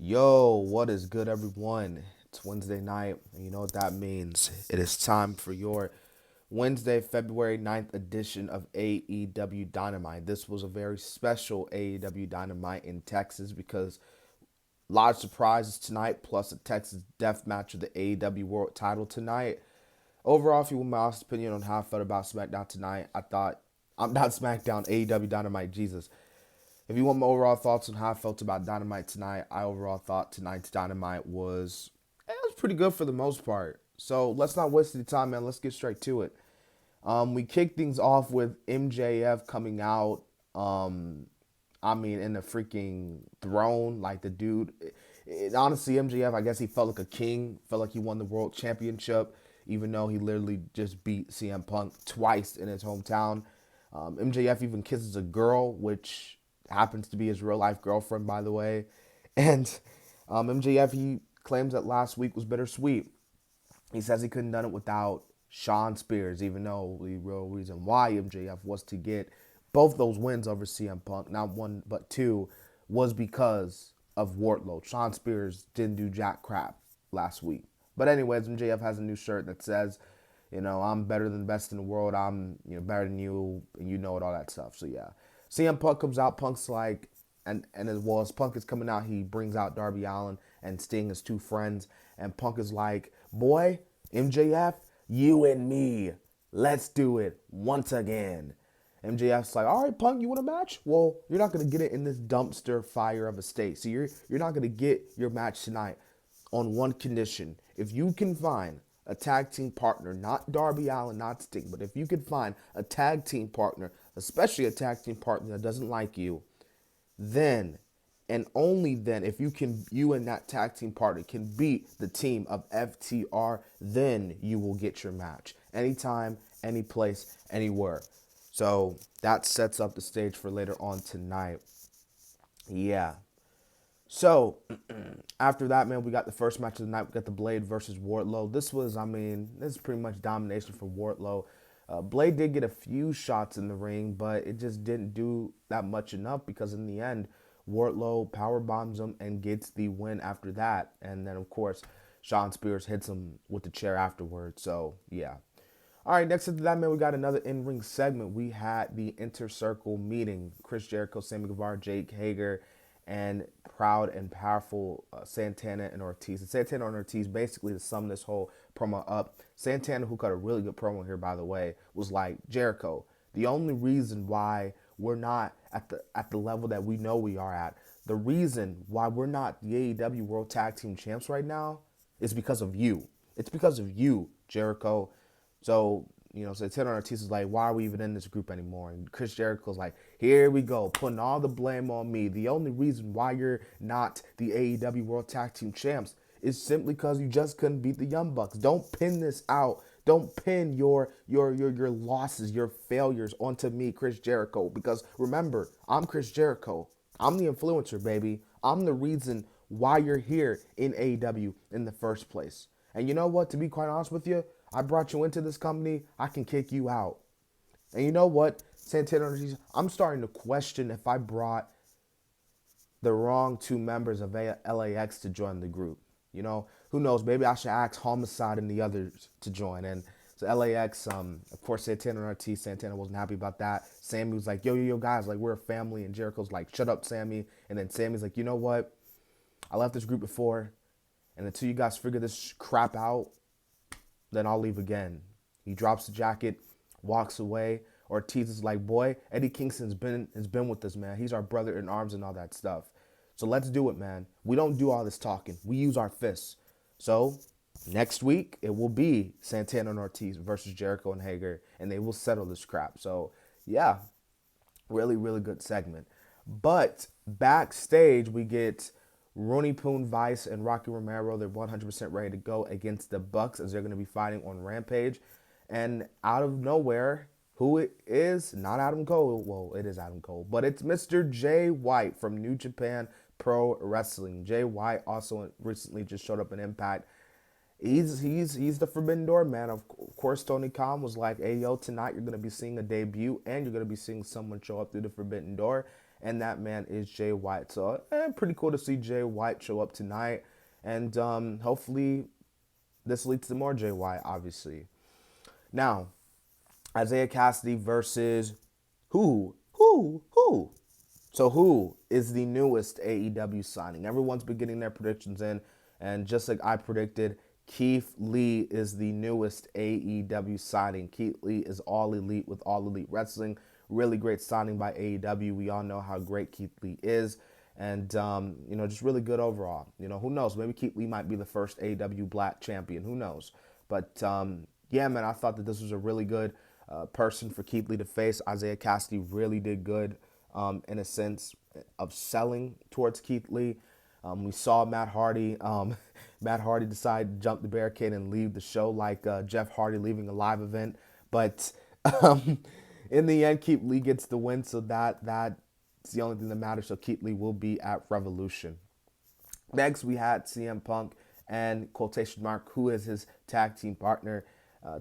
Yo, what is good, everyone? It's Wednesday night, and you know what that means. It is time for your Wednesday, February 9th edition of AEW Dynamite. This was a very special AEW Dynamite in Texas because a lot of surprises tonight, plus a Texas death match of the AEW World title tonight. Overall, if you want my honest opinion on how I felt about SmackDown tonight, I thought, I'm not SmackDown, AEW Dynamite, Jesus. If you want my overall thoughts on how I felt about Dynamite tonight, I overall thought tonight's Dynamite was pretty good for the most part. So let's not waste any time, man. Let's get straight to it. We kicked things off with MJF coming out. In the freaking throne, like the dude. Honestly, MJF, I guess he felt like a king. Felt like he won the world championship, even though he literally just beat CM Punk twice in his hometown. MJF even kisses a girl, which happens to be his real life girlfriend, by the way. And MJF, he claims that last week was bittersweet. He says he couldn't done it without Sean Spears, even though the real reason why MJF was to get both those wins over CM Punk, not one but two, was because of Wardlow. Sean Spears didn't do jack crap last week. But anyways, MJF has a new shirt that says, I'm better than the best in the world. I'm, better than you, and you know it, all that stuff. So yeah, CM Punk comes out. Punk's like, and as well as Punk is coming out, he brings out Darby Allin and Sting, his two friends, and Punk is like, boy, MJF, you and me, let's do it once again. MJF's like, all right, Punk, you want a match? Well, you're not gonna get it in this dumpster fire of a state. So you're not gonna get your match tonight on one condition. If you can find a tag team partner, not Darby Allin, not Sting, but if you can find a tag team partner, especially a tag team partner that doesn't like you, then and only then, if you and that tag team partner can beat the team of FTR, then you will get your match. Anytime, any place, anywhere. So that sets up the stage for later on tonight. Yeah. So after that, man, we got the first match of the night. We got the Blade versus Wardlow. This is pretty much domination for Wardlow. Blade did get a few shots in the ring, but it just didn't do that much enough because in the end, Wardlow power bombs him and gets the win after that. And then, of course, Sean Spears hits him with the chair afterwards. So, yeah. All right, next into that, man, we got another in-ring segment. We had the Inter Circle meeting. Chris Jericho, Sammy Guevara, Jake Hager, and proud and powerful Santana and Ortiz. And Santana and Ortiz, basically, to sum this whole promo up, Santana, who cut a really good promo here, by the way, was like, Jericho, the only reason why we're not at the level that we know we are at, the reason why we're not the AEW World Tag Team Champs right now is because of you. It's because of you, Jericho. So, Santana Ortiz is like, why are we even in this group anymore? And Chris Jericho's like, here we go, putting all the blame on me. The only reason why you're not the AEW World Tag Team Champs is simply because you just couldn't beat the Young Bucks. Don't pin this out. Don't pin your losses, your failures onto me, Chris Jericho. Because remember, I'm Chris Jericho. I'm the influencer, baby. I'm the reason why you're here in AEW in the first place. And you know what? To be quite honest with you, I brought you into this company. I can kick you out. And you know what, Santana Ortiz, I'm starting to question if I brought the wrong two members of LAX to join the group. Who knows? Maybe I should ask Homicide and the others to join. And so LAX, of course, Santana Ortiz, Santana wasn't happy about that. Sammy was like, yo, guys, like, we're a family. And Jericho's like, shut up, Sammy. And then Sammy's like, you know what? I left this group before. And until you guys figure this crap out, then I'll leave again. He drops the jacket, walks away. Ortiz is like, boy, Eddie Kingston's been with us, man. He's our brother in arms and all that stuff. So let's do it, man. We don't do all this talking. We use our fists. So next week it will be Santana and Ortiz versus Jericho and Hager, and they will settle this crap. So yeah, really, really good segment. But backstage we get Rooney Poon Vice and Rocky Romero. They're 100% ready to go against the Bucks as they're going to be fighting on Rampage. And out of nowhere, who it is, not Adam Cole. Well, it is Adam Cole, but it's Mr. Jay White from New Japan Pro Wrestling. Jay White also recently just showed up in Impact. He's the Forbidden Door man. Of course, Tony Khan was like, "Hey yo, tonight you're gonna be seeing a debut, and you're gonna be seeing someone show up through the Forbidden Door." and that man is Jay White. So pretty cool to see Jay White show up tonight, and hopefully this leads to more Jay White, obviously. Now, Isaiah Cassidy versus who? Who? So who is the newest AEW signing? Everyone's been getting their predictions in, and just like I predicted, Keith Lee is the newest AEW signing. Keith Lee is All Elite with All Elite Wrestling. Really great signing by AEW. We all know how great Keith Lee is, and just really good overall. Who knows? Maybe Keith Lee might be the first AEW Black champion. Who knows? But yeah, man, I thought that this was a really good person for Keith Lee to face. Isaiah Cassidy really did good in a sense of selling towards Keith Lee. We saw Matt Hardy. Matt Hardy decided to jump the barricade and leave the show like Jeff Hardy leaving a live event. But in the end, Keith Lee gets the win, so that's the only thing that matters. So Keith Lee will be at Revolution. Next, we had CM Punk and quotation mark, who is his tag team partner,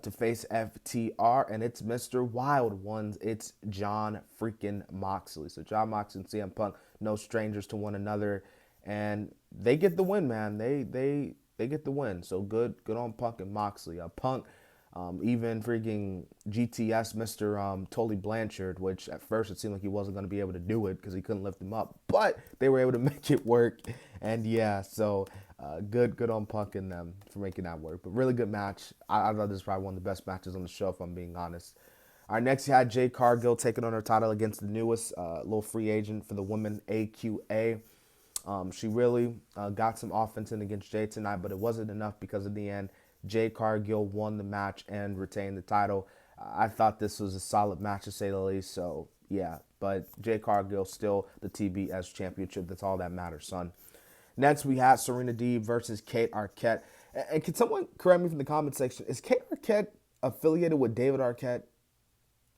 to face FTR, and it's Mr. Wild Ones. It's John freaking Moxley. So John Moxley and CM Punk, no strangers to one another, and they get the win, man. They get the win. So good on Punk and Moxley. Punk, even freaking GTS Mr. Tully Blanchard, which at first it seemed like he wasn't going to be able to do it because he couldn't lift him up, but they were able to make it work. And yeah, so good on Punk and them for making that work. But really good match. I thought this was probably one of the best matches on the show, if I'm being honest. All right, next you had Jade Cargill taking on her title against the newest little free agent for the women, AQA. She really got some offense in against Jade tonight, but it wasn't enough because in the end, Jade Cargill won the match and retained the title. I thought this was a solid match to say the least, so yeah. But Jade Cargill still the TBS championship. That's all that matters, son. Next, we had Serena Deeb versus Kate Arquette. And can someone correct me from the comment section? Is Kate Arquette affiliated with David Arquette,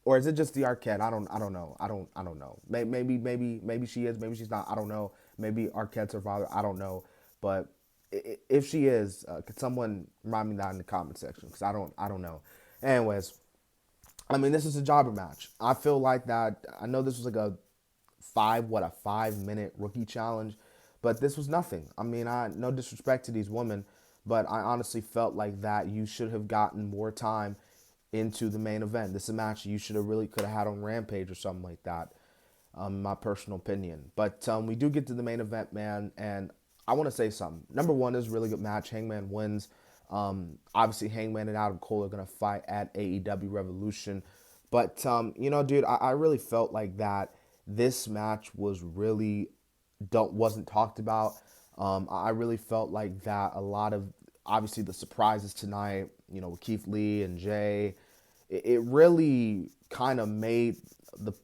or is it just the Arquette? I don't know. I don't know. Maybe she is. Maybe she's not. I don't know. Maybe Arquette's her father. I don't know. But if she is, could someone remind me that in the comment section? Because I don't know. Anyways, I mean, this is a jobber match. I feel like that. I know this was like a 5-minute rookie challenge, but this was nothing. I mean, no disrespect to these women, but I honestly felt like that you should have gotten more time into the main event. This is a match you could have had on Rampage or something like that. My personal opinion. But we do get to the main event, man, and I want to say something. Number one, is a really good match. Hangman wins. Obviously, Hangman and Adam Cole are going to fight at AEW Revolution. But, dude, I really felt like that this match was really wasn't talked about. I really felt like that a lot of, obviously, the surprises tonight, with Keith Lee and Jay, it really kind of made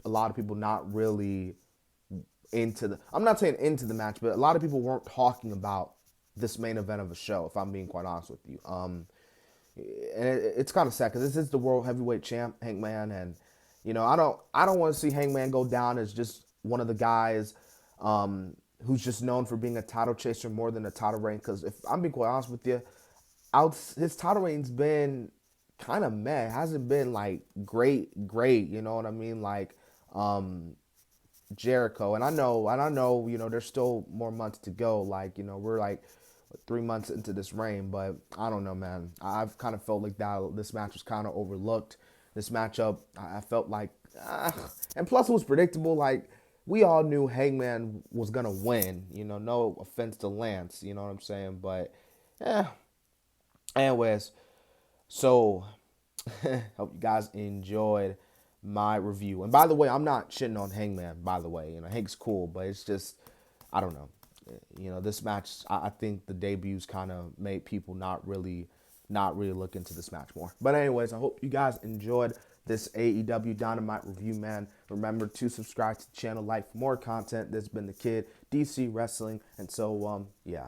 a lot of people not really I'm not saying into the match, but a lot of people weren't talking about this main event of a show, if I'm being quite honest with you. And it's kind of sad because this is the world heavyweight champ, Hangman, and I don't want to see Hangman go down as just one of the guys who's just known for being a title chaser more than a title reign. Because if I'm being quite honest with you, his title reign's been kind of meh. It hasn't been like great. You know what I mean? Like Jericho, and I know, there's still more months to go. Like, we're like 3 months into this reign, but I don't know, man. I've kind of felt like that this match was kind of overlooked. This matchup, I felt like, and plus it was predictable. Like, we all knew Hangman was gonna win. No offense to Lance, you know what I'm saying, but yeah. Anyways, so hope you guys enjoyed my review. And by the way, I'm not shitting on Hangman, by the way. Hank's cool, but it's just, I don't know. This match, I think the debuts kind of made people not really look into this match more. But anyways, I hope you guys enjoyed this AEW Dynamite review, man. Remember to subscribe to the channel, like for more content. This has been the Kid, DC Wrestling. And so, yeah.